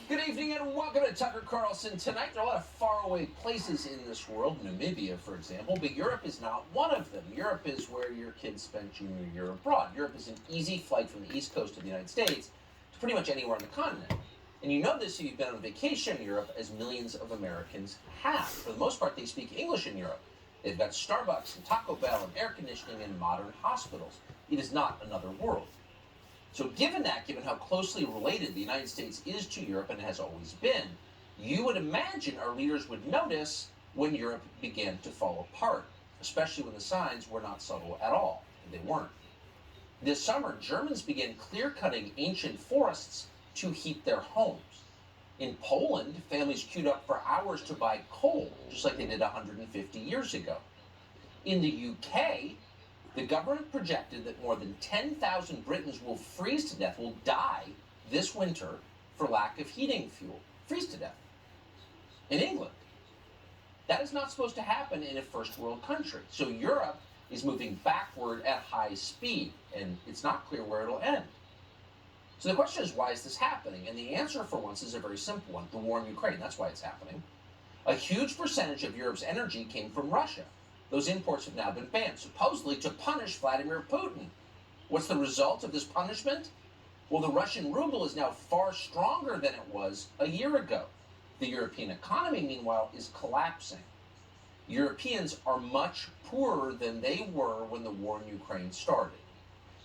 Good evening and welcome to Tucker Carlson. Tonight, there are a lot of faraway places in this world, Namibia, for example, but Europe is not one of them. Europe is where your kids spent junior year abroad. Europe is an easy flight from the east coast of the United States to pretty much anywhere on the continent. And you know this if you've been on vacation in Europe, as millions of Americans have. For the most part, they speak English in Europe. They've got Starbucks and Taco Bell and air conditioning and modern hospitals. It is not another world. So given how closely related the United States is to Europe and has always been, you would imagine our leaders would notice when Europe began to fall apart, especially when the signs were not subtle at all, and they weren't. This summer, Germans began clear-cutting ancient forests to heat their homes. In Poland, families queued up for hours to buy coal, just like they did 150 years ago. In the UK, the government projected that more than 10,000 Britons will freeze to death, will die this winter for lack of heating fuel. Freeze to death. In England. That is not supposed to happen in a first world country. So Europe is moving backward at high speed, and it's not clear where it'll end. So the question is, why is this happening? And the answer, for once, is a very simple one. The war in Ukraine, that's why it's happening. A huge percentage of Europe's energy came from Russia. Those imports have now been banned, supposedly to punish Vladimir Putin. What's the result of this punishment? Well, the Russian ruble is now far stronger than it was a year ago. The European economy, meanwhile, is collapsing. Europeans are much poorer than they were when the war in Ukraine started.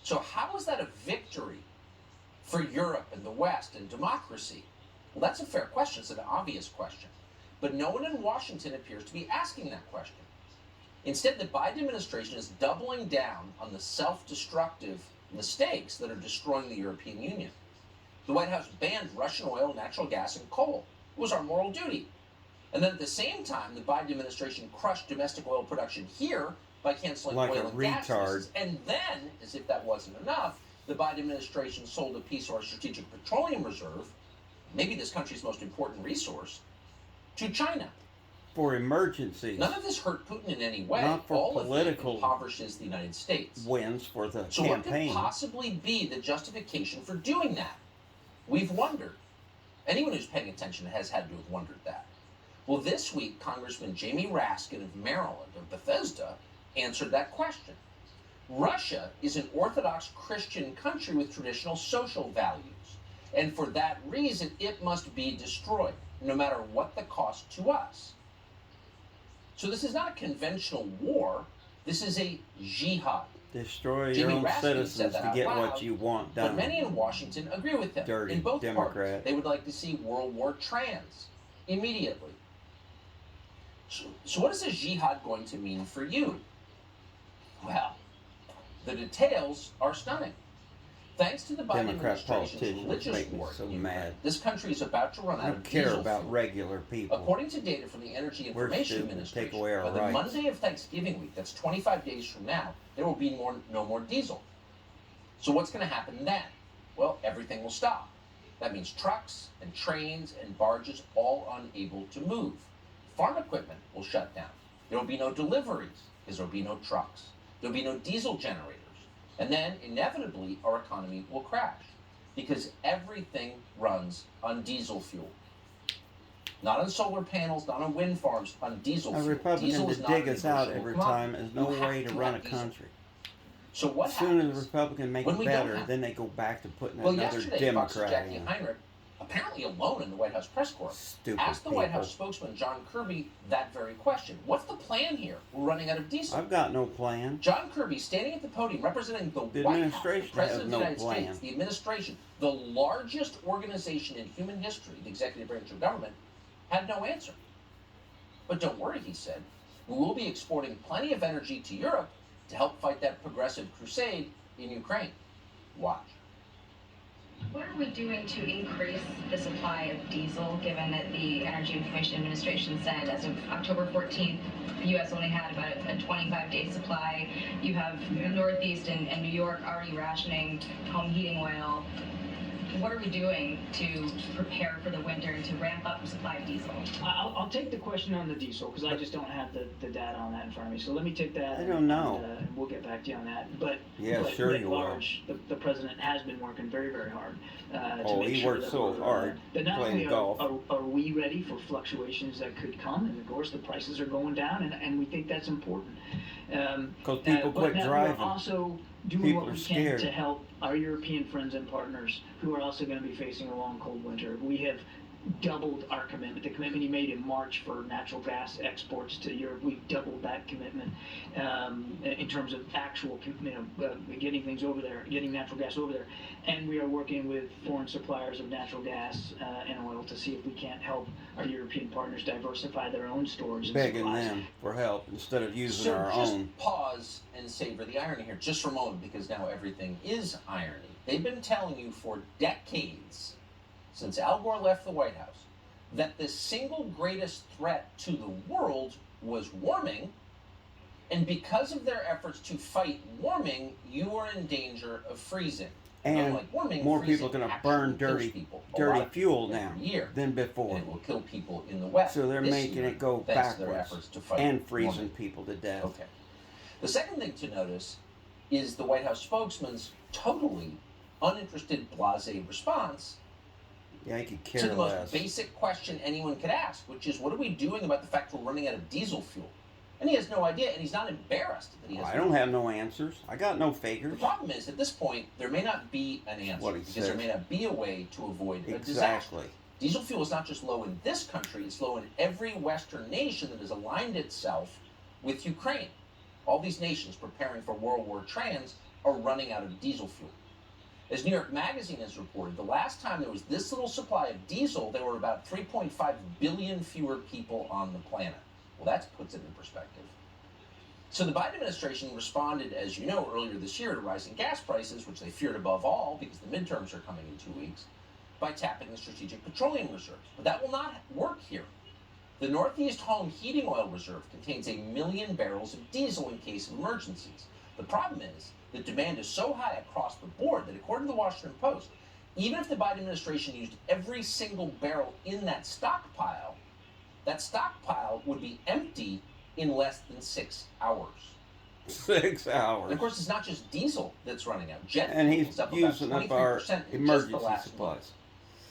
So how is that a victory for Europe and the West and democracy? Well, that's a fair question. It's an obvious question. But no one in Washington appears to be asking that question. Instead, the Biden administration is doubling down on the self-destructive mistakes that are destroying the European Union. The White House banned Russian oil, natural gas, and coal. It was our moral duty. And then at the same time, the Biden administration crushed domestic oil production here by canceling oil and gas leases. And then, as if that wasn't enough, the Biden administration sold a piece of our strategic petroleum reserve, maybe this country's most important resource, to China. For emergencies. None of this hurt Putin in any way. Not for all political of it impoverishes the United States. Wins for the so campaign. What could possibly be the justification for doing that? We've wondered. Anyone who's paying attention has had to have wondered that. Well, this week, Congressman Jamie Raskin of Maryland, of Bethesda, answered that question. Russia is an Orthodox Christian country with traditional social values. And for that reason, it must be destroyed, no matter what the cost to us. So this is not a conventional war. This is a jihad. Destroy your own citizens to get what you want done. But many in Washington agree with him. Dirty in both Democrat. parties, they would like to see World War trans immediately. So what is a jihad going to mean for you? Well, the details are stunning. Thanks to the Biden administration's religious war so mad. This country is about to run out of diesel fuel. I don't care about fuel. regular people. According to data from the Energy Information Administration, take away our by the rights. Monday of Thanksgiving week, that's 25 days from now, there will be no more diesel. So what's going to happen then? Well, everything will stop. That means trucks and trains and barges all unable to move. Farm equipment will shut down. There will be no deliveries because there will be no trucks. There will be no diesel generators. And then, inevitably, our economy will crash because everything runs on diesel fuel. Not on solar panels, not on wind farms, on diesel fuel. A Republican diesel to dig us out every time is no way to run a country. So what as soon as the Republican make it better, then they go back to putting another Democrat Jackie in. Heinrich, apparently alone in the White House press corps, asked the White House spokesman John Kirby that very question. What's the plan here? We're running out of diesel. I've got no plan. John Kirby, standing at the podium, representing the White House, the President of the United States, the administration, the largest organization in human history, the executive branch of government, had no answer. But don't worry, he said. We will be exporting plenty of energy to Europe to help fight that progressive crusade in Ukraine. Watch. What are we doing to increase the supply of diesel, given that the Energy Information Administration said as of October 14th, the U.S. only had about a 25-day supply? You have Northeast and New York already rationing home heating oil. what are we doing to prepare for the winter and to ramp up supply of diesel? I'll take the question on the diesel because I just don't have the data on that in front of me. So let me take that. I don't know. And we'll get back to you on that. But sure at you large, the president has been working very, very hard to make he sure worked that so hard that not playing only golf. are we ready for fluctuations that could come, and of course the prices are going down, and we think that's important. Because people quit driving. We're also doing People what are we scared. can to help our European friends and partners who are also going to be facing a long, cold winter. We have doubled our commitment. The commitment he made in March for natural gas exports to Europe, we've doubled that commitment in terms of actual, getting things over there, getting natural gas over there. And we are working with foreign suppliers of natural gas and oil to see if we can't help our European partners diversify their own storage and Begging supplies. them for help instead of using so our just own. Pause and savor the irony here just for a moment, because now everything is irony. They've been telling you for decades, since Al Gore left the White House, that the single greatest threat to the world was warming, and because of their efforts to fight warming, you are in danger of freezing. And unlike warming, more freezing people are going to actually burn kills dirty people fuel every now year, than before. and it will kill people in the West. So they're this making year, it go thanks to their backwards efforts to fight and freezing warming. people to death. Okay. The second thing to notice is the White House spokesman's totally uninterested, blasé response Yeah, he could to care the less. most basic question anyone could ask, which is, what are we doing about the fact we're running out of diesel fuel? And he has no idea, and he's not embarrassed that he has I don't have no answers. I got no figures. The problem is, at this point, there may not be an answer, What he because says. there may not be a way to avoid a disaster. Exactly. Diesel fuel is not just low in this country, it's low in every Western nation that has aligned itself with Ukraine. All these nations preparing for World War Trans are running out of diesel fuel. As New York Magazine has reported, the last time there was this little supply of diesel, there were about 3.5 billion fewer people on the planet. Well, that puts it in perspective. So the Biden administration responded, as you know, earlier this year to rising gas prices, which they feared above all because the midterms are coming in 2 weeks, by tapping the Strategic Petroleum Reserve. But that will not work here. The Northeast Home Heating Oil Reserve contains 1 million barrels of diesel in case of emergencies. The problem is that demand is so high across the board that, according to the Washington Post, even if the Biden administration used every single barrel in that stockpile would be empty in less than 6 hours. 6 hours. And of course, it's not just diesel that's running out. Jet And fuel he's is up using about up our 23% in just the emergency last supplies. month.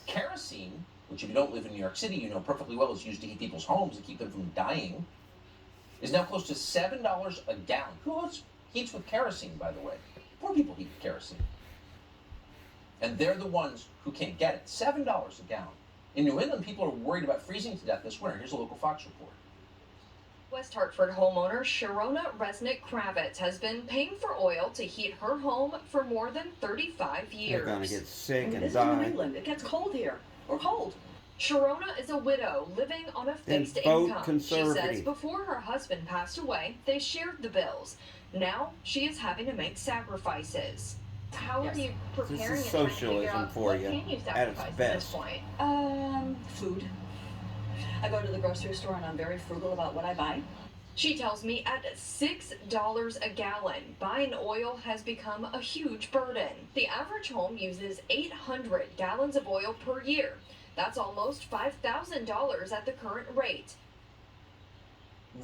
Kerosene, which if you don't live in New York City, you know perfectly well is used to heat people's homes and keep them from dying, is now close to $7 a gallon. Who heats with kerosene, by the way? Poor people heat with kerosene. And they're the ones who can't get it. $7 a gallon. In New England, people are worried about freezing to death this winter. Here's a local Fox report. West Hartford homeowner Sharona Resnick-Kravitz has been paying for oil to heat her home for more than 35 years. They're going to get sick and This is die. New England. It gets cold here. We're cold. Sharona is a widow living on a fixed vote income. She says conservative. before her husband passed away, they shared the bills. Now she is having to make sacrifices. How Yes. are you preparing This is and trying to figure socialism out for what you can you at its sacrifice at this best. point? Food. I go to the grocery store and I'm very frugal about what I buy. She tells me at $6 a gallon, buying oil has become a huge burden. The average home uses 800 gallons of oil per year. That's almost $5,000 at the current rate.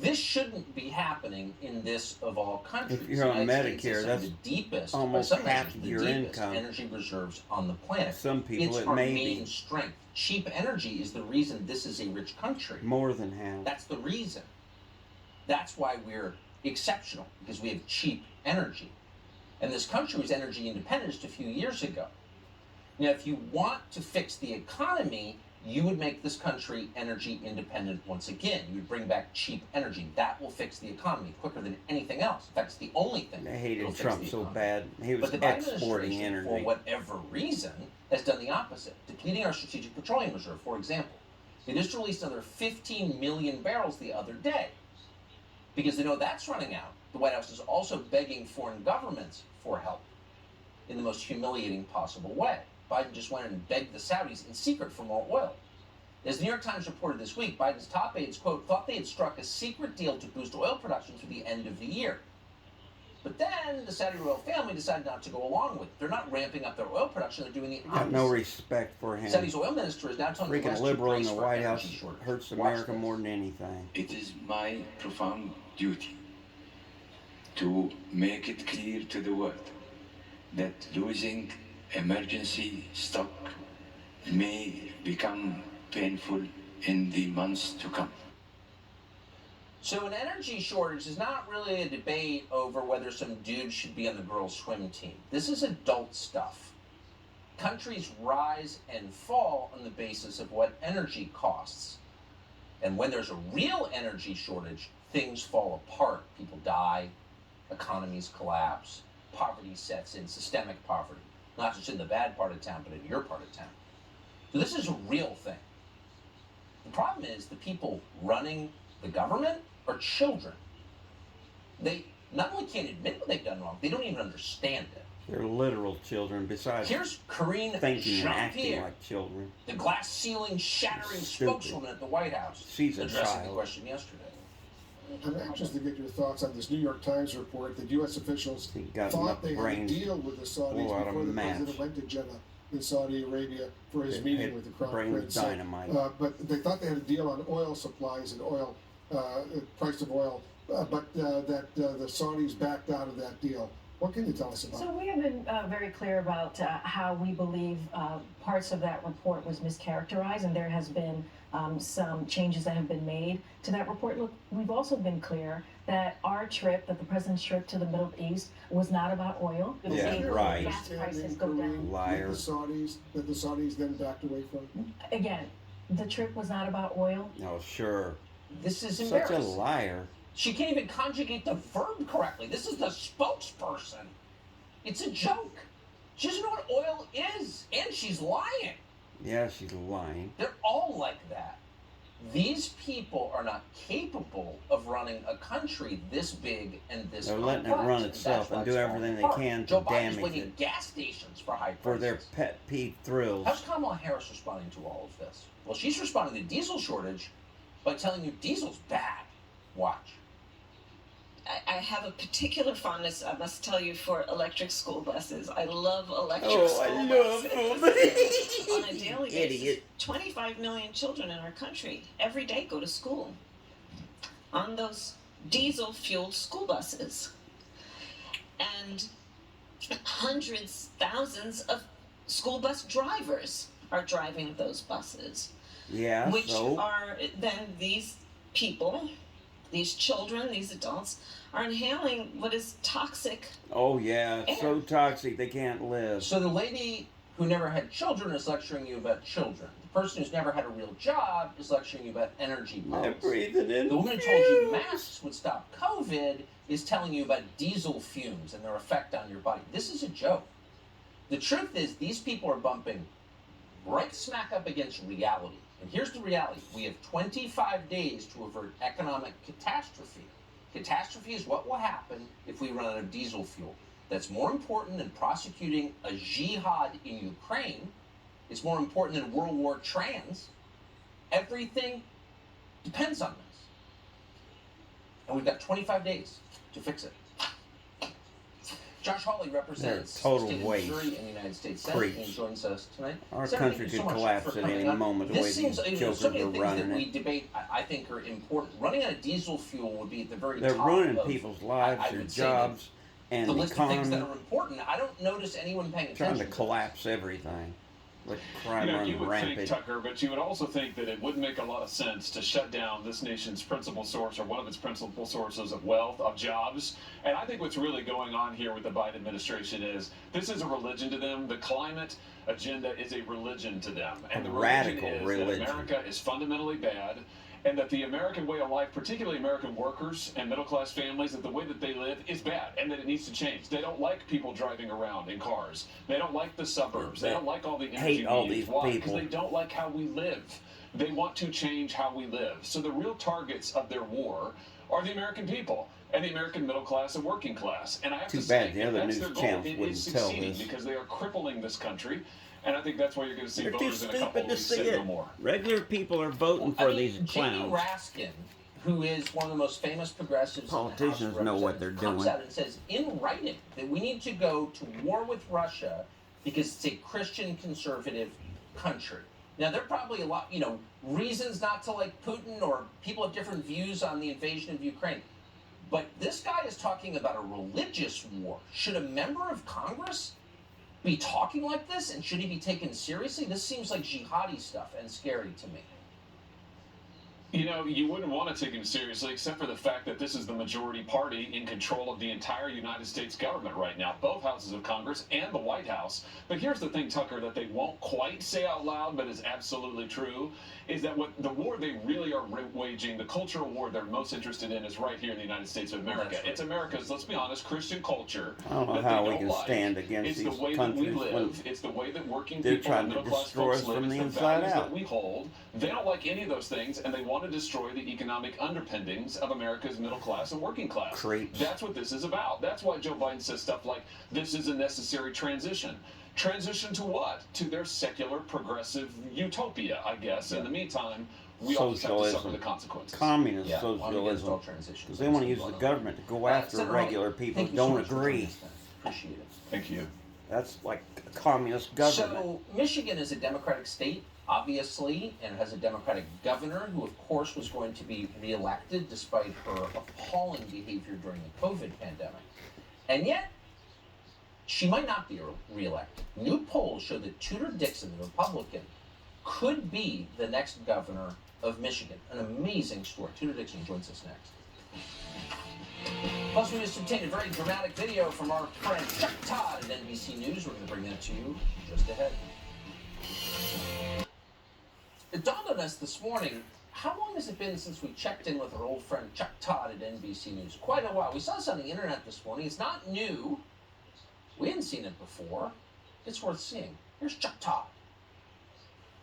This shouldn't be happening in this of all countries. If you're on The United States Medicare, has some of that's the deepest, almost some half measures, of the your deepest income. energy reserves on the planet. Some people It's it our may main be strength. Cheap energy is the reason this is a rich country. more than half. That's the reason. That's why we're exceptional, because we have cheap energy. And this country was energy independent just a few years ago. Now, if you want to fix the economy, you would make this country energy independent once again. You would bring back cheap energy. That will fix the economy quicker than anything else. In fact, it's the only thing. They that'll hated fix Trump the so economy. bad. He was But the Biden exporting administration, for energy. whatever reason, has done the opposite, depleting our strategic petroleum reserve, for example. They just released another 15 million barrels the other day. Because they know that's running out, the White House is also begging foreign governments for help in the most humiliating possible way. Biden just went and begged the Saudis in secret for more oil. As the New York Times reported this week, Biden's top aides, quote, thought they had struck a secret deal to boost oil production through the end of the year. But then the Saudi royal family decided not to go along with it. They're not ramping up their oil production, they're doing the opposite. Got no respect for him. Saudi's oil minister is now telling the Freaking West liberal to in brace the for White energy House shortage. hurts Watch America this. more than anything. It is my profound duty to make it clear to the world that losing emergency stock may become painful in the months to come. So an energy shortage is not really a debate over whether some dude should be on the girls' swim team. This is adult stuff. Countries rise and fall on the basis of what energy costs. And when there's a real energy shortage, things fall apart. People die, economies collapse, poverty sets in, systemic poverty. Not just in the bad part of town, but in your part of town. So this is a real thing. The problem is the people running the government are children. They not only can't admit what they've done wrong, they don't even understand it. They're literal children, besides Here's Karine thinking and acting Jean-Pierre, like children. the glass ceiling shattering Stupid. spokeswoman at the White House, She's a addressing the child. question yesterday. I'm anxious to get your thoughts on this New York Times report that U.S. officials He got thought enough they had a brains deal with the Saudis blow out a before the match. president went to Jeddah in Saudi Arabia for his It meeting hit with the Crown brain with Prince. dynamite. But they thought they had a deal on oil supplies and oil, price of oil, but that the Saudis backed out of that deal. What can you tell us about it? So we have been very clear about how we believe parts of that report was mischaracterized, and there has been some changes that have been made to that report. Look, we've also been clear that our trip, that the president's trip to the Middle East, was not about oil. It was Yeah, about right. gas prices go Kareem, down. Liar. That the Saudis then backed away from? Again, the trip was not about oil. Oh, sure. This is Such a embarrassing. liar. She can't even conjugate the verb correctly. This is the spokesperson. It's a joke. She doesn't know what oil is, and she's lying. Yeah, she's lying. They're all like that. These people are not capable of running a country this big and this They're letting it complex, run and itself that's why and do it's everything falling they apart. can to Joe Biden's damage winning it. gas stations for high prices. For their pet peeve thrills. How's Kamala Harris responding to all of this? Well, she's responding to the diesel shortage by telling you diesel's bad. Watch. I have a particular fondness, I must tell you, for electric school buses. I love electric Oh, school I love buses. them. On a daily Idiot. basis, 25 million children in our country every day go to school on those diesel-fueled school buses. And hundreds, thousands of school bus drivers are driving those buses. Yeah, Which so? are then these people, these children, these adults, are inhaling what is toxic. Oh, yeah. So toxic they can't live. So the lady who never had children is lecturing you about children. The person who's never had a real job is lecturing you about energy They're policy. breathing in The woman who told you masks would stop COVID is telling you about diesel fumes and their effect on your body. This is a joke. The truth is, these people are bumping right smack up against reality. And here's the reality. We have 25 days to avert economic catastrophe. Catastrophe is what will happen if we run out of diesel fuel. That's more important than prosecuting a jihad in Ukraine. It's more important than World War trans. Everything depends on this. And we've got 25 days to fix it. Josh Hawley represents They're a total the state waste. of Missouri in the United States Senate. Creeps. He joins us tonight. Our Senator, country thank you could so much collapse for at coming any on. moment the way This these seems, jokers so many are things that running we it. debate, I think, are important. Running out of diesel fuel would be at the very They're top ruining of, people's lives, I their would say that jobs, and the the list of things that economy. are important. I don't notice anyone paying Trying attention to collapse everything. Let crime You run would think, rampant. Tucker, but you would also think that it wouldn't make a lot of sense to shut down this nation's principal source, or one of its principal sources of wealth, of jobs. And I think what's really going on here with the Biden administration is this is a religion to them. The climate agenda is a religion to them. And the radical religion is that America is fundamentally bad, and that the American way of life, particularly American workers and middle-class families, that the way that they live is bad, and that it needs to change. They don't like people driving around in cars. They don't like the suburbs. They don't like all the energy hate all we use. these Why? Because people. they don't like how we live. They want to change how we live. So the real targets of their war are the American people and the American middle class and working class. And I have Too to bad say, the if other that's news their goal, channels it wouldn't is tell succeeding this. because they are crippling this country. And I think that's why you're going to see They're too voters in a couple stupid of to weeks see say no it. more. Regular people are voting I for mean, these Jamie clowns. Raskin who is one of the most famous progressives Politicians in the House of know what they're Representatives, comes doing. out and says in writing that we need to go to war with Russia because it's a Christian conservative country. Now, there are probably a lot, reasons not to like Putin, or people have different views on the invasion of Ukraine. But this guy is talking about a religious war. Should a member of Congress be talking like this, and should he be taken seriously? This seems like jihadi stuff and scary to me. You wouldn't want to take him seriously, except for the fact that this is the majority party in control of the entire United States government right now, both houses of Congress and the White House. But here's the thing, Tucker, that they won't quite say out loud, but is absolutely true, is that what the war they really are waging, the cultural war they're most interested in, is right here in the United States of America. Right. It's America's, let's be honest, Christian culture. I don't know that how they we don't can like. stand against it's these the way countries that we when live. It's the way that working they're people trying and to middle-class destroy folks us live. from It's the the inside values out. that we hold. They don't like any of those things, and they want to destroy the economic underpinnings of America's middle class and working class. Creeps. That's what this is about. That's why Joe Biden says stuff like, this is a necessary transition. Transition to what? To their secular, progressive utopia, I guess. In the meantime, we all just have to suffer the consequences. Communist Yeah, socialism. transition. Because they want to use the government to go after Senator, regular people thank who you so don't much for agree. joining us, man. Appreciate it. Thank you. That's like a communist government. So, Michigan is a Democratic state, obviously, and has a Democratic governor who, of course, was going to be reelected despite her appalling behavior during the COVID pandemic. And yet, she might not be reelected. New polls show that Tudor Dixon, the Republican, could be the next governor of Michigan. An amazing story. Tudor Dixon joins us next. Plus, we just obtained a very dramatic video from our friend Chuck Todd at NBC News. We're going to bring that to you just ahead. It dawned on us this morning, how long has it been since we checked in with our old friend Chuck Todd at NBC News? Quite a while. We saw this on the internet this morning. It's not new. We hadn't seen it before. It's worth seeing. Here's Chuck Todd.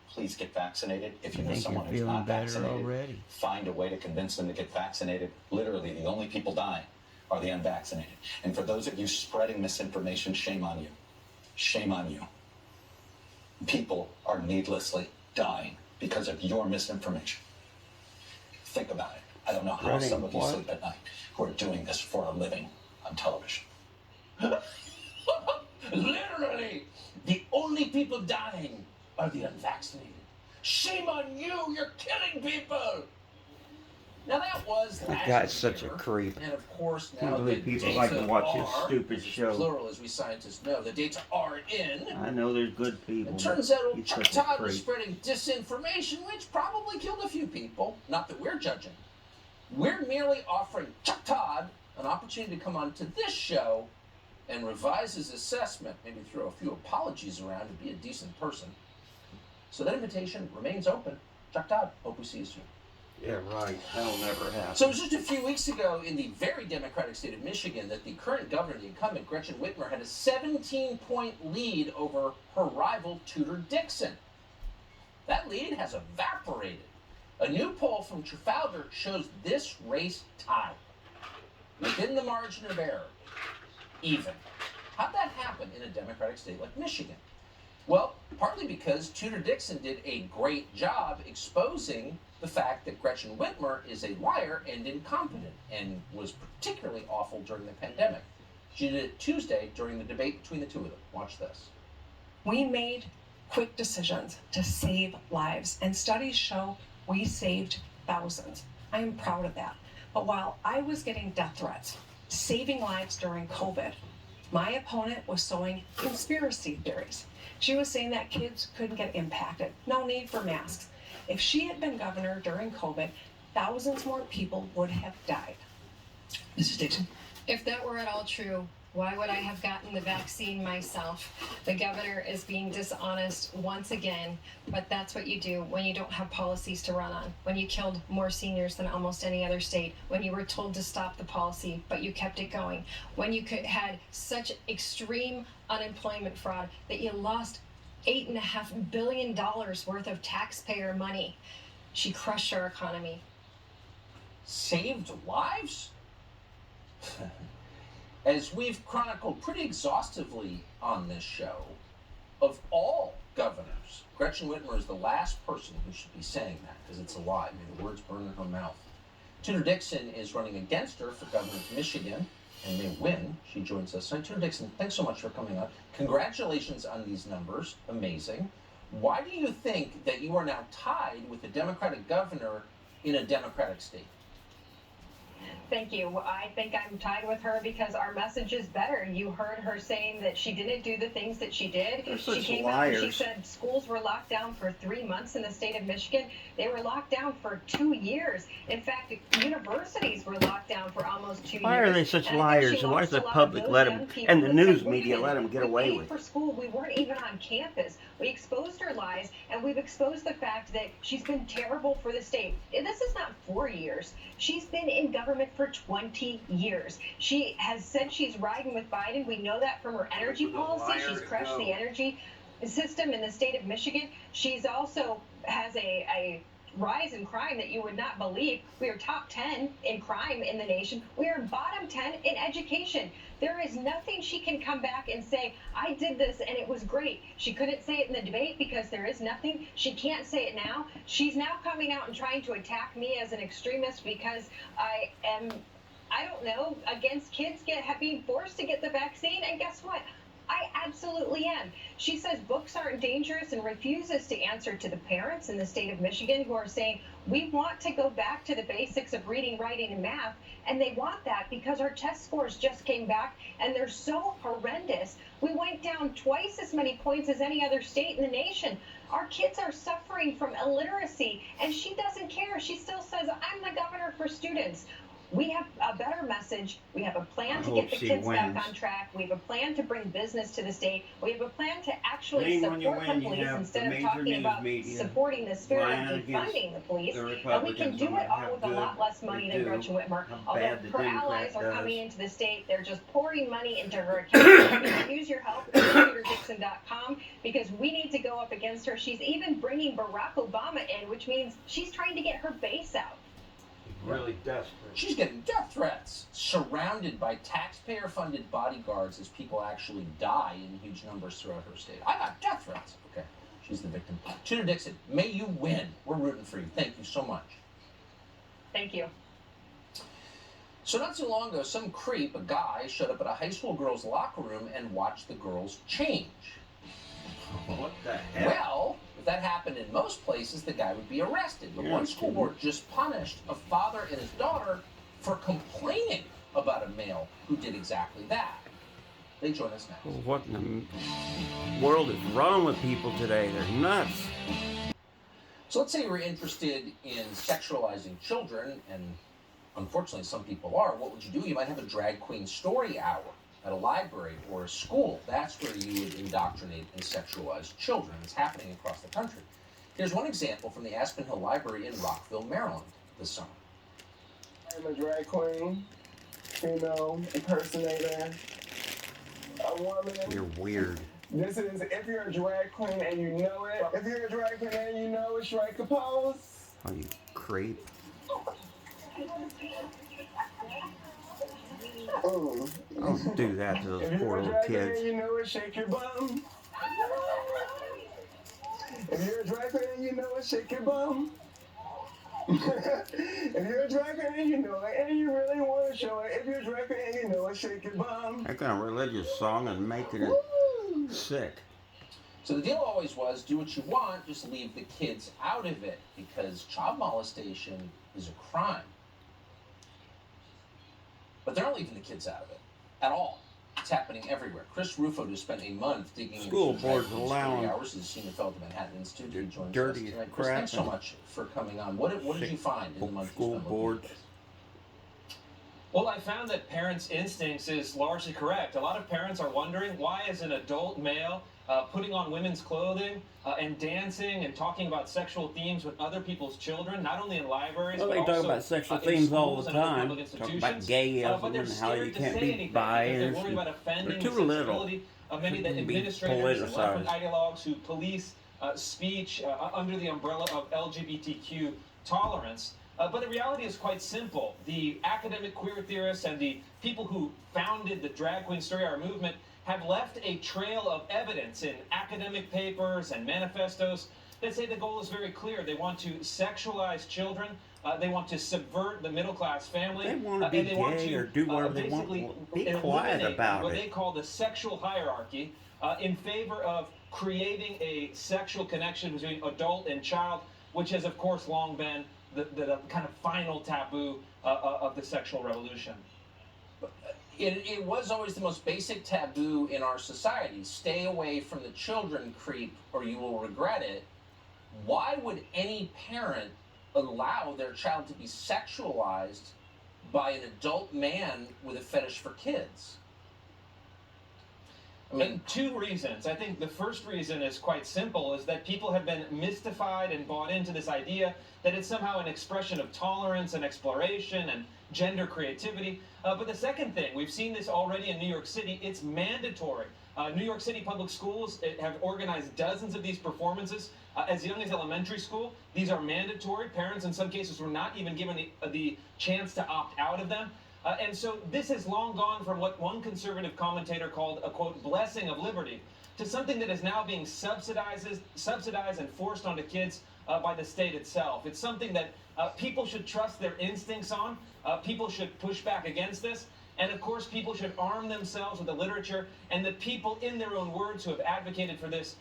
Please get vaccinated. If you know think someone you're who's feeling not better vaccinated, already. find a way to convince them to get vaccinated. Literally, the only people dying are the unvaccinated. And for those of you spreading misinformation, shame on you. Shame on you. People are needlessly dying because of your misinformation. Think about it. I don't know how Spreading some of you what? sleep at night who are doing this for a living on television. Literally, the only people dying are the unvaccinated. Shame on you, you're killing people. Now that was That last guy's such a year, creep. and of course Can't now believe the people data like to watch his are, stupid which is show. plural as we scientists know, the data are in. I know there's good people. It turns out old he's Chuck such a Todd was creep. spreading disinformation, which probably killed a few people. Not that we're judging. We're merely offering Chuck Todd an opportunity to come on to this show and revise his assessment, maybe throw a few apologies around and be a decent person. So that invitation remains open. Chuck Todd, hope we see you soon. Yeah, right. That'll never happen. So it was just a few weeks ago in the very Democratic state of Michigan that the current governor, the incumbent Gretchen Whitmer, had a 17-point lead over her rival Tudor Dixon. That lead has evaporated. A new poll from Trafalgar shows this race tied, within the margin of error, even. How'd that happen in a Democratic state like Michigan? Well, partly because Tudor Dixon did a great job exposing the fact that Gretchen Whitmer is a liar and incompetent, and was particularly awful during the pandemic. She did it Tuesday during the debate between the two of them. Watch this. We made quick decisions to save lives, and studies show we saved thousands. I am proud of that. But while I was getting death threats, saving lives during COVID, my opponent was sowing conspiracy theories. She was saying that kids couldn't get impacted, no need for masks. If she had been governor during COVID, thousands more people would have died. Mrs. Dixon? If that were at all true, why would I have gotten the vaccine myself? The governor is being dishonest once again, but that's what you do when you don't have policies to run on. When you killed more seniors than almost any other state. When you were told to stop the policy, but you kept it going. When you had such extreme unemployment fraud that you lost $8.5 billion worth of taxpayer money. She crushed our economy. Saved lives? As we've chronicled pretty exhaustively on this show, of all governors, Gretchen Whitmer is the last person who should be saying that, because it's a lie. May the words burn in her mouth. Tudor Dixon is running against her for governor of Michigan and may win. She joins us tonight. Tudor Dixon, thanks so much for coming on. Congratulations on these numbers. Amazing. Why do you think that you are now tied with a Democratic governor in a Democratic state? Thank you. I think I'm tied with her because our message is better. You heard her saying that she didn't do the things that she did. She came out and she said schools were locked down for 3 months in the state of Michigan. They were locked down for 2 years. In fact, universities were locked down for almost 2 years. Why are they such liars? And why does the public let them, and the news media let them get away with it? For school, we weren't even on campus. We exposed her lies, and we've exposed the fact that she's been terrible for the state. This is not 4 years. She's been in government for 20 years. She has said she's riding with Biden. We know that from her energy policy. She's crushed the energy system in the state of Michigan. She's also has a rise in crime that you would not believe. We are top 10 in crime in the nation. We are bottom 10 in education. There is nothing she can come back and say, I did this and it was great. She couldn't say it in the debate because there is nothing. She can't say it now. She's now coming out and trying to attack me as an extremist because I don't know, against kids being forced to get the vaccine. And guess what? I absolutely am. She says books aren't dangerous and refuses to answer to the parents in the state of Michigan who are saying, we want to go back to the basics of reading, writing, and math. And they want that because our test scores just came back and they're so horrendous. We went down twice as many points as any other state in the nation. Our kids are suffering from illiteracy and she doesn't care. She still says, I'm the governor for students. We have a better message. We have a plan to get the kids back on track. We have a plan to bring business to the state. We have a plan to actually support the police instead of talking about supporting the spirit of defunding the police. And we can do it all with a lot less money than Gretchen Whitmer. Although her allies are coming into the state, they're just pouring money into her account. We can use your help at TudorDixon.com because we need to go up against her. She's even bringing Barack Obama in, which means she's trying to get her base out. Really desperate. She's getting death threats, surrounded by taxpayer-funded bodyguards as people actually die in huge numbers throughout her state. I got death threats. Okay, she's the victim. Tudor Dixon, may you win. We're rooting for you. Thank you so much. Thank you. So not too long ago, some creep, a guy, showed up at a high school girls' locker room and watched the girls change. What the heck? Well, if that happened in most places, the guy would be arrested. But one school board just punished a father and his daughter for complaining about a male who did exactly that. They join us next. Well, what in the world is wrong with people today? They're nuts. So let's say you were interested in sexualizing children, and unfortunately some people are. What would you do? You might have a drag queen story hour at a library or a school. That's where you would indoctrinate and sexualize children. It's happening across the country. Here's one example from the Aspen Hill Library in Rockville, Maryland this summer. I'm a drag queen, female impersonator, a woman. You're weird. This is if you're a drag queen and you know it. If you're a drag queen and you know it, strike a pose. Oh, you creep. Don't do that to those poor little kids. You know it, shake your bum. If you're a drag queen and you know it, shake your bum. If you're a drag queen and you know it, and you really want to show it, if you're a drag queen and you know it, shake your bum. That kind of religious song is making it sick. So the deal always was, do what you want, just leave the kids out of it, because child molestation is a crime. But they're not leaving the kids out of it at all. It's happening everywhere. Chris Rufo just spent a month digging School into boards drag allowing hours as a senior fellow at Manhattan Institute. He joins dirty us tonight. crap. Chris, thanks so much for coming on. What did you find in the month? School boards. Well, I found that parents' instincts is largely correct. A lot of parents are wondering, why is an adult male putting on women's clothing and dancing and talking about sexual themes with other people's children, not only in libraries, well, but they also talk about sexual themes all the time. Talk about gayism and how you can't be biased. They're worried about offending Too the little. sensibility of many of the administrators and left-wing ideologues who police speech under the umbrella of LGBTQ tolerance. But the reality is quite simple. The academic queer theorists and the people who founded the drag queen story hour movement have left a trail of evidence in academic papers and manifestos that say the goal is very clear. They want to sexualize children They want to subvert the middle-class family. They want to be gay or do whatever they want. Be quiet about what it. they call the sexual hierarchy in favor of creating a sexual connection between adult and child, which has, of course, long been the kind of final taboo of the sexual revolution. It was always the most basic taboo in our society. Stay away from the children, creep, or you will regret it. Why would any parent allow their child to be sexualized by an adult man with a fetish for kids? I mean, two reasons. I think the first reason is quite simple, is that people have been mystified and bought into this idea that it's somehow an expression of tolerance and exploration and gender creativity. But the second thing, we've seen this already in New York City, it's mandatory. New York City public schools have organized dozens of these performances as young as elementary school. These are mandatory. Parents in some cases were not even given the chance to opt out of them. And so this has long gone from what one conservative commentator called a, quote, blessing of liberty, to something that is now being subsidized and forced onto kids by the state itself. It's something that people should trust their instincts on. People should push back against this. And of course, people should arm themselves with the literature and the people, in their own words, who have advocated for this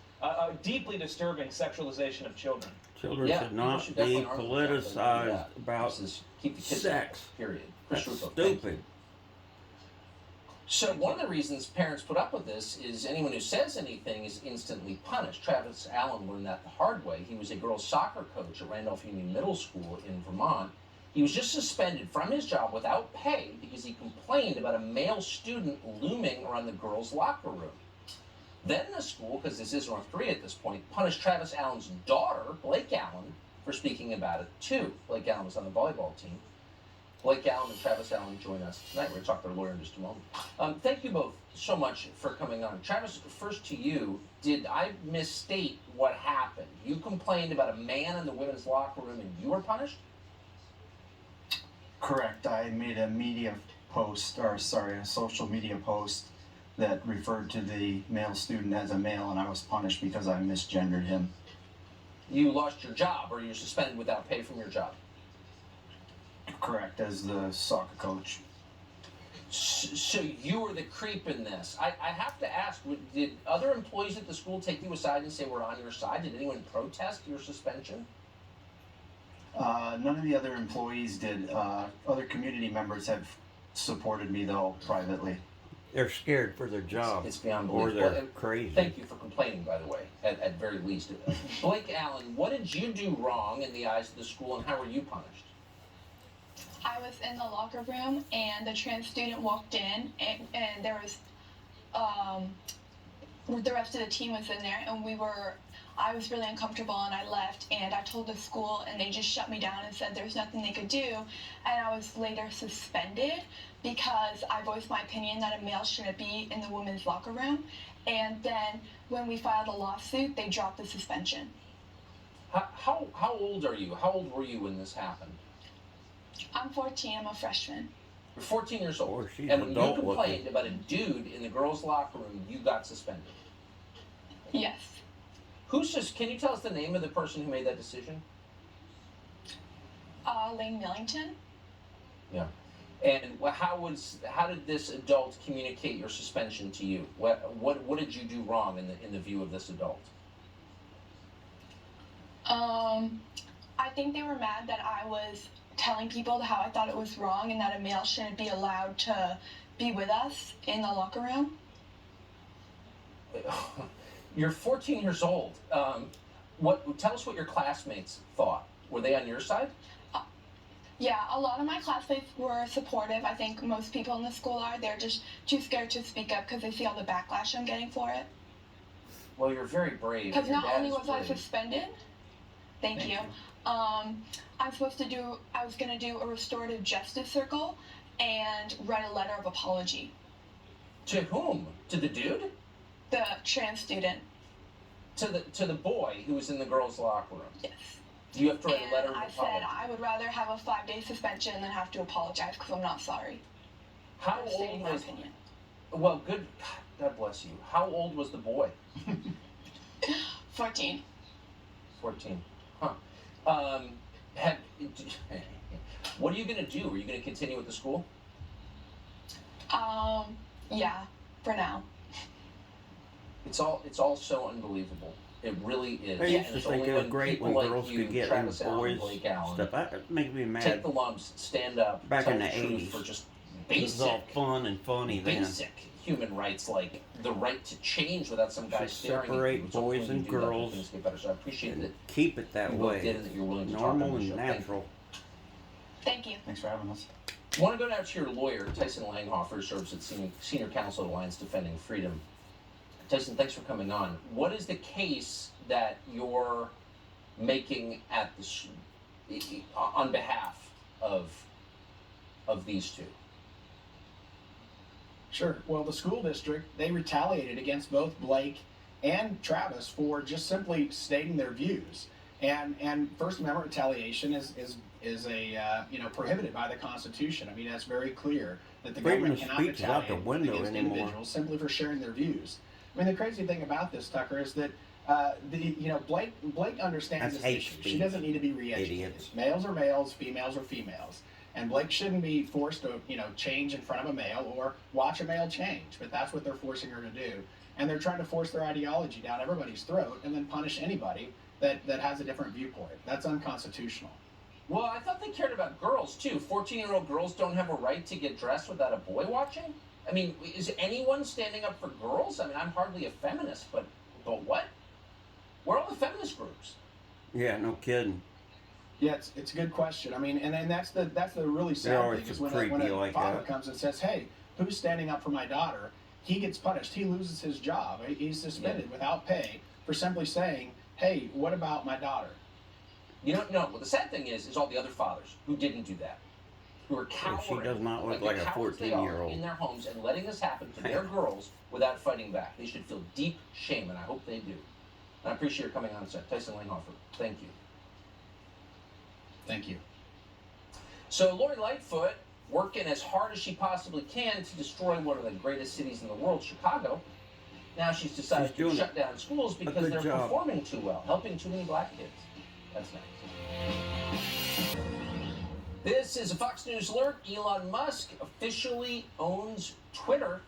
deeply disturbing sexualization of children. Children should not be politicized about sex. Period. That's stupid. So one of the reasons parents put up with this is anyone who says anything is instantly punished. Travis Allen learned that the hard way. He was a girls' soccer coach at Randolph Union Middle School in Vermont. He was just suspended from his job without pay because he complained about a male student looming around the girls' locker room. Then the school, because this is North Korea at this point, punished Travis Allen's daughter, Blake Allen, for speaking about it too. Blake Allen was on the volleyball team. Blake Allen and Travis Allen join us tonight. We're going to talk to their lawyer in just a moment. Thank you both so much for coming on. Travis, first to you, did I misstate what happened? You complained about a man in the women's locker room and you were punished? Correct. I made a social media post that referred to the male student as a male, and I was punished because I misgendered him. You lost your job, or you're suspended without pay from your job? Correct, as the soccer coach. So you were the creep in this. I have to ask, did other employees at the school take you aside and say we're on your side? Did anyone protest your suspension? None of the other employees did. Other community members have supported me, though, privately. They're scared for their job. It's beyond belief. Or they're crazy. Thank you for complaining, by the way, at very least. Blake Allen, what did you do wrong in the eyes of the school, and how were you punished? I was in the locker room, and the trans student walked in, and there was, the rest of the team was in there, and I was really uncomfortable, and I left, and I told the school, and they just shut me down and said there's nothing they could do, and I was later suspended because I voiced my opinion that a male shouldn't be in the women's locker room, and then when we filed a lawsuit, they dropped the suspension. How old are you? How old were you when this happened? I'm 14, I'm a freshman. You're 14 years old, Oh, she's and when you adult complained looking. about a dude in the girls' locker room, you got suspended. Yes. Can you tell us the name of the person who made that decision? Lane Millington. Yeah. And how did this adult communicate your suspension to you? What did you do wrong in the view of this adult? I think they were mad that I was telling people how I thought it was wrong and that a male shouldn't be allowed to be with us in the locker room. You're 14 years old. Tell us what your classmates thought. Were they on your side? Yeah, a lot of my classmates were supportive. I think most people in the school are. They're just too scared to speak up because they see all the backlash I'm getting for it. Well, you're very brave. Because not only was I suspended, thank you. I was going to do a restorative justice circle and write a letter of apology. To whom? To the dude? The trans student. To the boy who was in the girls' locker room? Yes. You have to write a letter of I apology. said I would rather have a 5-day suspension than have to apologize because I'm not sorry. How old was? Well, good. God bless you. How old was the boy? 14. 14. Huh. What are you going to do? Are you going to continue with the school? Yeah, for now. It's all so unbelievable. It really is. I used to think it was great when girls could get in boys stuff. That makes me mad. Take the lumps, stand up, back tell in the the truth 80s. For just It was all fun and funny then. basic human rights, like the right to change without some guy Should staring at you. separate It's only boys when you and do that that girls things get better. So I appreciate that. Keep it that you both way. did and that you're willing to Normal talk on the and show. Thank you. natural. Thank you. Thanks for having us. I want to go now to your lawyer, Tyson Langhofer, serves at Senior Counsel at Alliance Defending Freedom. Tyson, thanks for coming on. What is the case that you're making at the on behalf of these two? Sure. Well, the school district, they retaliated against both Blake and Travis for just simply stating their views. And First Amendment retaliation is prohibited by the Constitution. I mean, that's very clear that the government cannot retaliate against individuals simply for sharing their views. I mean, the crazy thing about this, Tucker, is that Blake understands this issue. She doesn't need to be re-educated. Males are males, females are females. And Blake shouldn't be forced to, change in front of a male or watch a male change. But that's what they're forcing her to do. And they're trying to force their ideology down everybody's throat and then punish anybody that has a different viewpoint. That's unconstitutional. Well, I thought they cared about girls, too. 14-year-old girls don't have a right to get dressed without a boy watching? I mean, is anyone standing up for girls? I mean, I'm hardly a feminist, but what? Where are all the feminist groups? Yeah, no kidding. Yeah, it's a good question. I mean, and that's the really sad thing is when a father comes and says, "Hey, who's standing up for my daughter?" He gets punished. He loses his job. He's suspended without pay for simply saying, "Hey, what about my daughter?" Well, the sad thing is all the other fathers who didn't do that, who are cowering. She does not look like a 14-year-old. In their homes and letting this happen to their girls without fighting back. They should feel deep shame, and I hope they do. And I appreciate your coming on set. Tyson Langhofer, thank you. Thank you. So Lori Lightfoot, working as hard as she possibly can to destroy one of the greatest cities in the world, Chicago. Now she's decided to shut down schools because they're performing too well, helping too many black kids. That's next. This is a Fox News alert. Elon Musk officially owns Twitter.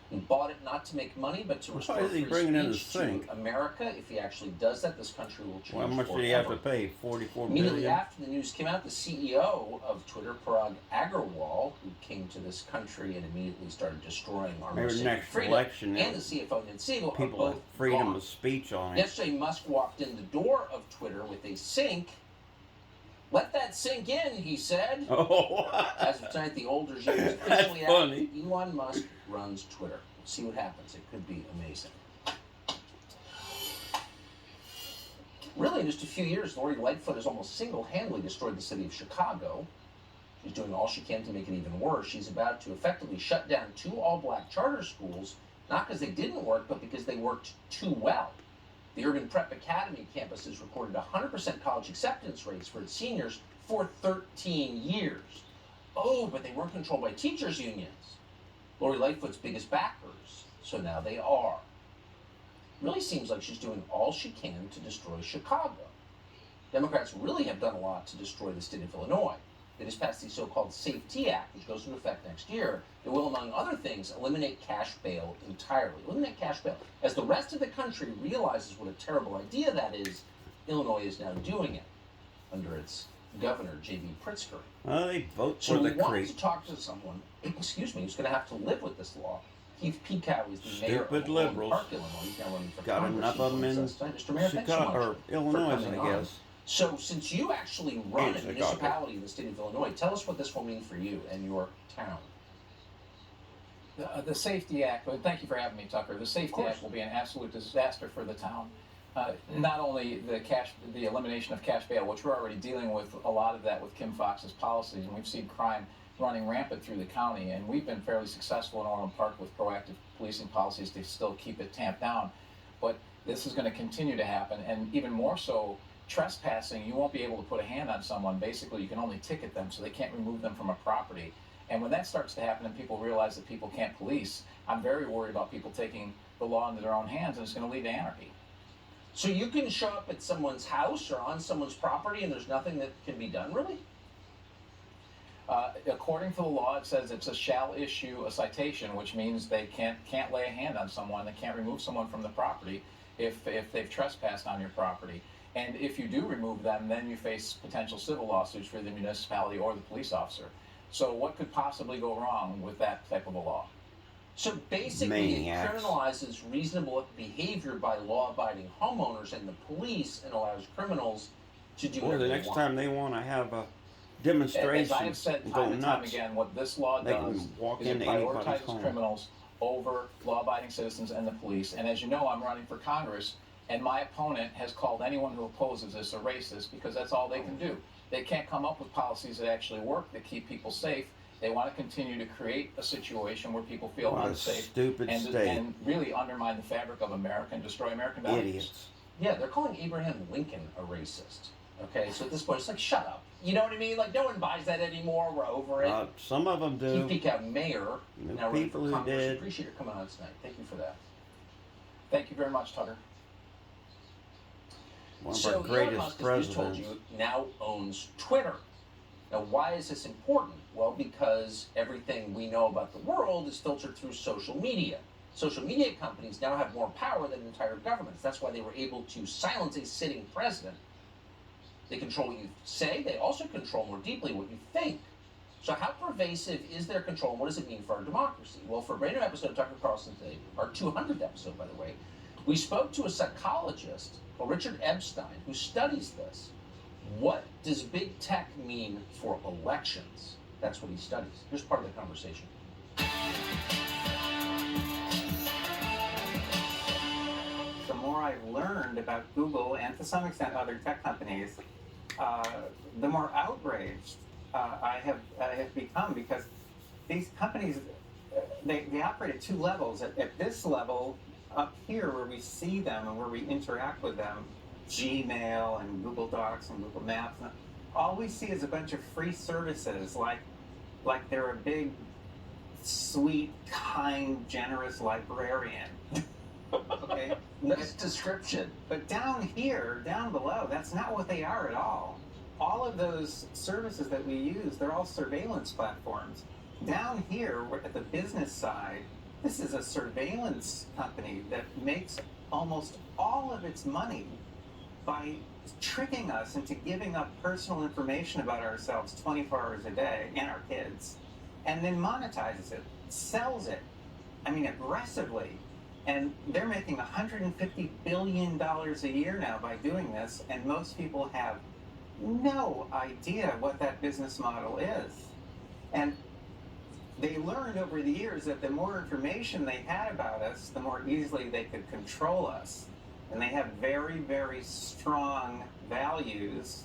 He bought it not to make money, but to restore free speech to America. If he actually does that, this country will change forever. How much did he have to pay? $44 billion? Immediately after the news came out, the CEO of Twitter, Parag Agrawal, who came to this country and immediately started destroying our freedom, and the CFO, Ned Siegel, people have freedom of speech on it. Yesterday, Musk walked in the door of Twitter with a sink. Let that sink in, he said. Oh. As of tonight, the old regime is officially out. Elon Musk runs Twitter. We'll see what happens. It could be amazing. Really, in just a few years, Lori Lightfoot has almost single-handedly destroyed the city of Chicago. She's doing all she can to make it even worse. She's about to effectively shut down 2 all-black charter schools, not because they didn't work, but because they worked too well. The Urban Prep Academy campuses recorded 100% college acceptance rates for its seniors for 13 years. Oh, but they weren't controlled by teachers' unions. Lori Lightfoot's biggest backers, so now they are. Really seems like she's doing all she can to destroy Chicago. Democrats really have done a lot to destroy the state of Illinois. They just passed the so-called SAFE-T Act, which goes into effect next year. It will, among other things, eliminate cash bail entirely. Eliminate cash bail. As the rest of the country realizes what a terrible idea that is, Illinois is now doing it under its governor, J.B. Pritzker. Well, they vote so for the we want creep. to talk to someone, who's going to have to live with this law. Keith Pekow is the mayor Stupid of liberals. Park, Illinois. He's now running for Got Congress. enough of them in Mr. Mayor, thanks so Chicago, much or Illinois, for coming I on. guess. So, since you actually run a Chicago. municipality in the state of Illinois, tell us what this will mean for you and your town. The SAFE-T Act, well, thank you for having me, Tucker. The SAFE-T Act will be an absolute disaster for the town. Not only the elimination of cash bail, which we're already dealing with a lot of that with Kim Foxx's policies, and we've seen crime running rampant through the county, and we've been fairly successful in Orland Park with proactive policing policies to still keep it tamped down. But this is going to continue to happen, and even more so, trespassing, you won't be able to put a hand on someone. Basically, you can only ticket them, so they can't remove them from a property. And when that starts to happen and people realize that people can't police, I'm very worried about people taking the law into their own hands, and it's going to lead to anarchy. So you can show up at someone's house or on someone's property and there's nothing that can be done, really? According to the law, it says it's a shall issue a citation, which means they can't lay a hand on someone, they can't remove someone from the property if they've trespassed on your property. And if you do remove them, then you face potential civil lawsuits for the municipality or the police officer. So what could possibly go wrong with that type of a law? So basically, it criminalizes reasonable behavior by law-abiding homeowners and the police, and allows criminals to do whatever the they next want. time they want to have a demonstration, as I have said time and time again, what this law does is it prioritizes criminals over law-abiding citizens and the police. And as you know, I'm running for Congress, and my opponent has called anyone who opposes this a racist because that's all they can do. They can't come up with policies that actually work, that keep people safe. They want to continue to create a situation where people feel unsafe and really undermine the fabric of America and destroy American values. Idiots. Yeah, they're calling Abraham Lincoln a racist. Okay, so at this point, it's like, shut up. You know what I mean? Like, no one buys that anymore. We're over it. Some of them do. Keith Peacock, mayor. Now running for people who Congress. did. Appreciate your coming on tonight. Thank you for that. Thank you very much, Tucker. One of So our greatest Elon Musk, as we presidents. told you, now owns Twitter. Now, why is this important? Well, because everything we know about the world is filtered through social media. Social media companies now have more power than entire governments. That's why they were able to silence a sitting president. They control what you say. They also control more deeply what you think. So how pervasive is their control, and what does it mean for our democracy? Well, for a brand new episode of Tucker Carlson today, our 200th episode, by the way, we spoke to a psychologist, Richard Epstein, who studies this. What does big tech mean for elections? That's what he studies. Here's part of the conversation. The more I've learned about Google and to some extent other tech companies, the more outraged I have become, because these companies, they operate at two levels. At this level, up here where we see them and where we interact with them, Gmail and Google Docs and Google Maps, all we see is a bunch of free services, like they're a big, sweet, kind, generous librarian. Okay? Nice description. But down here, down below, that's not what they are at all. All of those services that we use, they're all surveillance platforms. Down here, we're at the business side, this is a surveillance company that makes almost all of its money by tricking us into giving up personal information about ourselves 24 hours a day and our kids, and then monetizes it, sells it, aggressively. And they're making $150 billion a year now by doing this, and most people have no idea what that business model is. And they learned over the years that the more information they had about us, the more easily they could control us. And they have very, very strong values,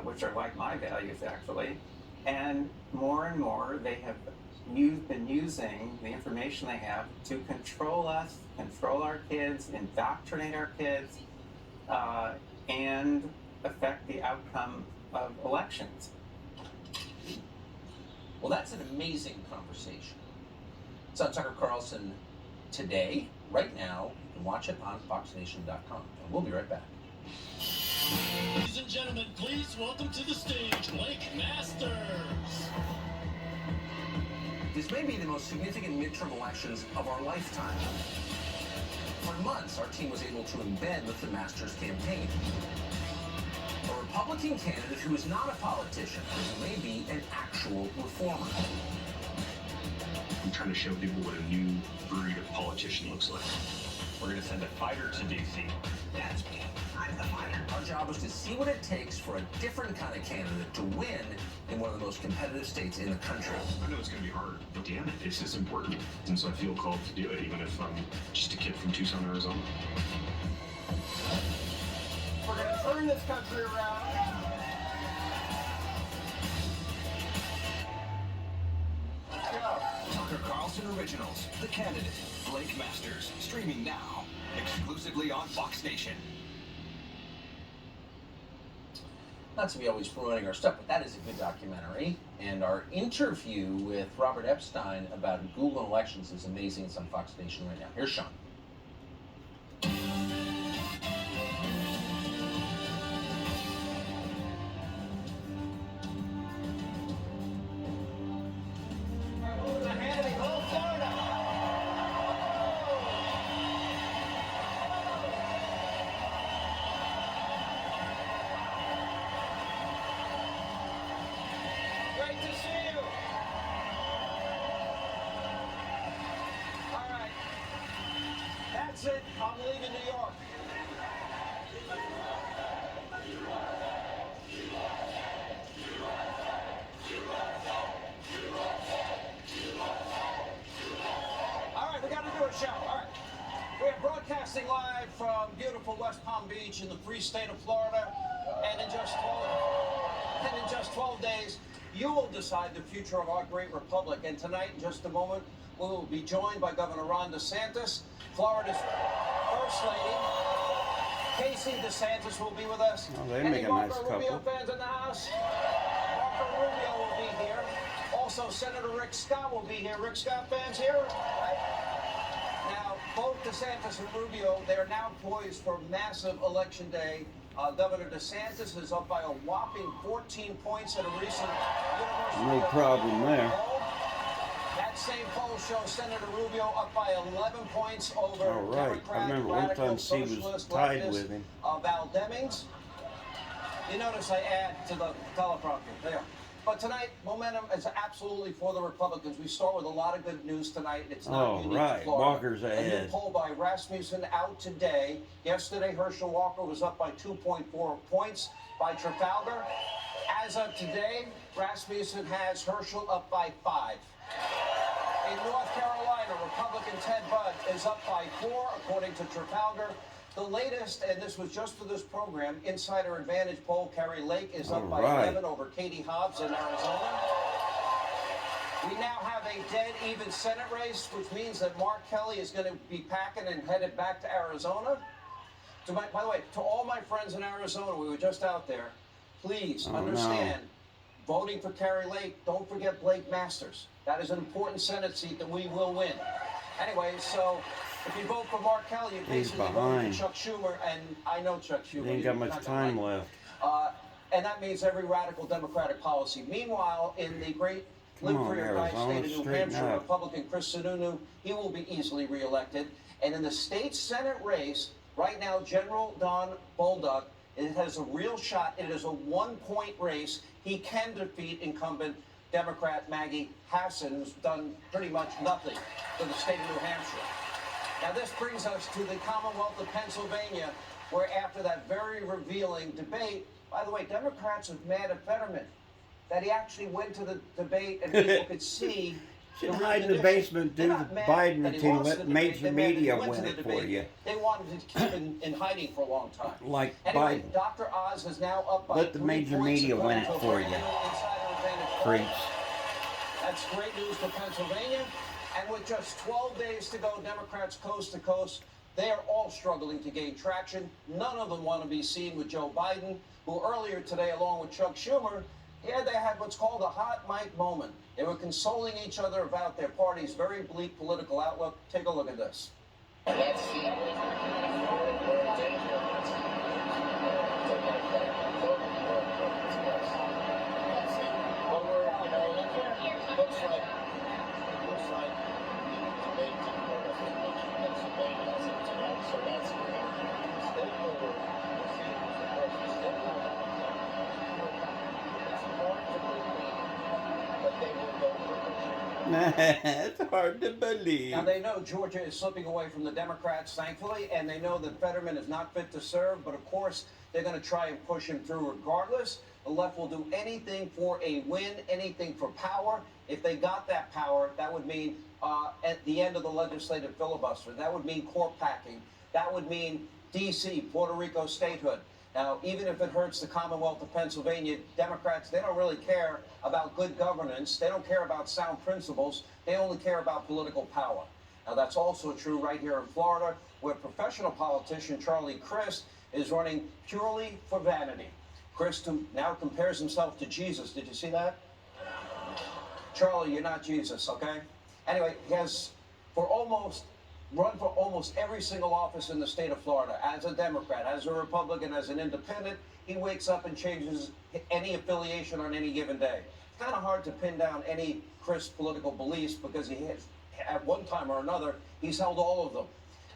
which are like my values, actually. And more they have been using the information they have to control us, control our kids, indoctrinate our kids, and affect the outcome of elections. Well, that's an amazing conversation. It's on Tucker Carlson today, right now. You can watch it on FoxNation.com. And we'll be right back. Ladies and gentlemen, please welcome to the stage Blake Masters. This may be the most significant midterm elections of our lifetime. For months, our team was able to embed with the Masters campaign. A Republican candidate who is not a politician, who may be an actual reformer. I'm trying to show people what a new breed of politician looks like. We're going to send a fighter to D.C. That's me. I'm the fighter. Our job was to see what it takes for a different kind of candidate to win in one of the most competitive states in the country. I know it's going to be hard, but damn it, it's just important. And so I feel called to do it, even if I'm just a kid from Tucson, Arizona. We're going to turn this country around. Let's go. Tucker Carlson Originals, The Candidate, Blake Masters, streaming now, exclusively on Fox Nation. Not to be always promoting our stuff, but that is a good documentary. And our interview with Robert Epstein about Google and elections is amazing. It's on Fox Nation right now. Here's Sean. I'm leaving New York. All right, we got to do a show. All right. We're broadcasting live from beautiful West Palm Beach in the free state of Florida. And in just 12 days, you will decide the future of our great republic. And tonight, in just a moment, we will be joined by Governor Ron DeSantis, Florida's First Lady. Casey DeSantis will be with us. Oh, they make a nice couple. Rubio fans in the house? Marco Rubio will be here. Also, Senator Rick Scott will be here. Rick Scott fans here? Right? Now, both DeSantis and Rubio, they are now poised for massive election day. Governor DeSantis is up by a whopping 14 points at a recent university. No problem there. That same poll shows Senator Rubio up by 11 points over All right. Democrat, I remember one time she was tied with him. Val Demings. You notice I add to the teleprompter there. But tonight, momentum is absolutely for the Republicans. We start with a lot of good news tonight. It's not unique to Florida. Walker's A ahead. new poll by Rasmussen out today. Yesterday, Herschel Walker was up by 2.4 points by Trafalgar. As of today, Rasmussen has Herschel up by 5. In North Carolina, Republican Ted Budd is up by 4, according to Trafalgar. The latest, and this was just for this program, Insider Advantage poll, Kari Lake is up by 11 over Katie Hobbs in Arizona. We now have a dead even Senate race, which means that Mark Kelly is going to be packing and headed back to Arizona. By the way, to all my friends in Arizona, we were just out there, please understand, voting for Kari Lake, don't forget Blake Masters. That is an important Senate seat that we will win. Anyway, so if you vote for Mark Kelly, you basically vote for Chuck Schumer, and I know Chuck Schumer. They ain't got much time left. And that means every radical Democratic policy. Meanwhile, in the great live free or die state of New Hampshire, Republican Chris Sununu, he will be easily reelected. And in the state Senate race, right now, General Don Bolduc, it has a real shot. It is a 1-point race. He can defeat incumbent Democrat Maggie Hassan, who's done pretty much nothing for the state of New Hampshire. Now, this brings us to the Commonwealth of Pennsylvania, where after that very revealing debate, by the way, Democrats are mad at Fetterman, that he actually went to the debate and people could see. Should hide in the basement, do the Biden routine, let major media win it for you. They wanted to keep in hiding for a long time. Like anyway, Biden. Dr. Oz is now up by Let the major media win it for you. Creeps. That's great news for Pennsylvania. And with just 12 days to go, Democrats coast to coast, they are all struggling to gain traction. None of them want to be seen with Joe Biden, who earlier today, along with Chuck Schumer, they had what's called a hot mic moment. They were consoling each other about their party's very bleak political outlook. Take a look at this. It's hard to believe. Now, they know Georgia is slipping away from the Democrats, thankfully, and they know that Fetterman is not fit to serve, but of course, they're going to try and push him through regardless. The left will do anything for a win, anything for power. If they got that power, that would mean at the end of the legislative filibuster. That would mean court packing. That would mean D.C., Puerto Rico statehood. Now, even if it hurts the Commonwealth of Pennsylvania, Democrats, they don't really care about good governance. They don't care about sound principles. They only care about political power. Now, that's also true right here in Florida, where professional politician Charlie Crist is running purely for vanity. Crist now compares himself to Jesus. Did you see that? Charlie, you're not Jesus, okay? Anyway, he has run for almost every single office in the state of Florida, as a Democrat, as a Republican, as an independent. He wakes up and changes any affiliation on any given day. It's kind of hard to pin down any Crist political beliefs because he has, at one time or another, he's held all of them.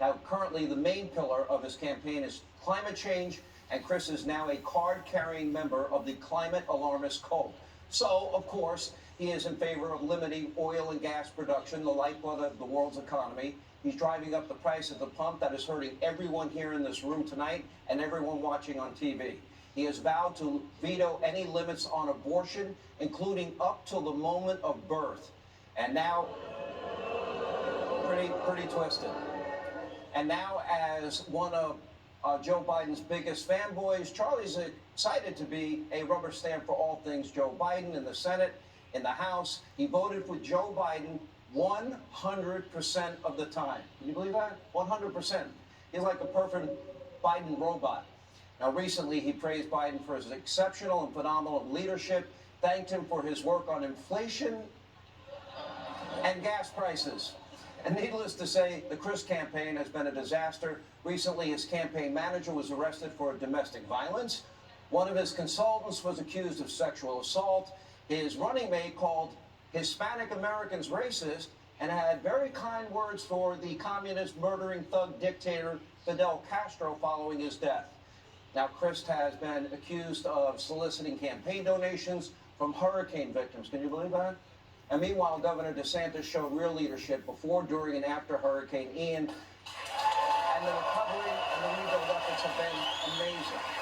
Now, currently, the main pillar of his campaign is climate change, and Crist is now a card-carrying member of the Climate Alarmist Cult. So, of course, he is in favor of limiting oil and gas production, the lifeblood of the world's economy. He's driving up the price at the pump. That is hurting everyone here in this room tonight and everyone watching on TV. He has vowed to veto any limits on abortion, including up till the moment of birth. And now, pretty twisted. And now, as one of Joe Biden's biggest fanboys, Charlie's excited to be a rubber stamp for all things Joe Biden in the Senate, in the House. He voted with Joe Biden 100% of the time. Can you believe that? 100%. He's like a perfect Biden robot. Now, recently, he praised Biden for his exceptional and phenomenal leadership, thanked him for his work on inflation and gas prices. And needless to say, the Crist campaign has been a disaster. Recently, his campaign manager was arrested for domestic violence. One of his consultants was accused of sexual assault. His running mate called Hispanic Americans racist and had very kind words for the communist murdering thug dictator Fidel Castro following his death. Now, Crist has been accused of soliciting campaign donations from hurricane victims. Can you believe that? And meanwhile, Governor DeSantis showed real leadership before, during, and after Hurricane Ian.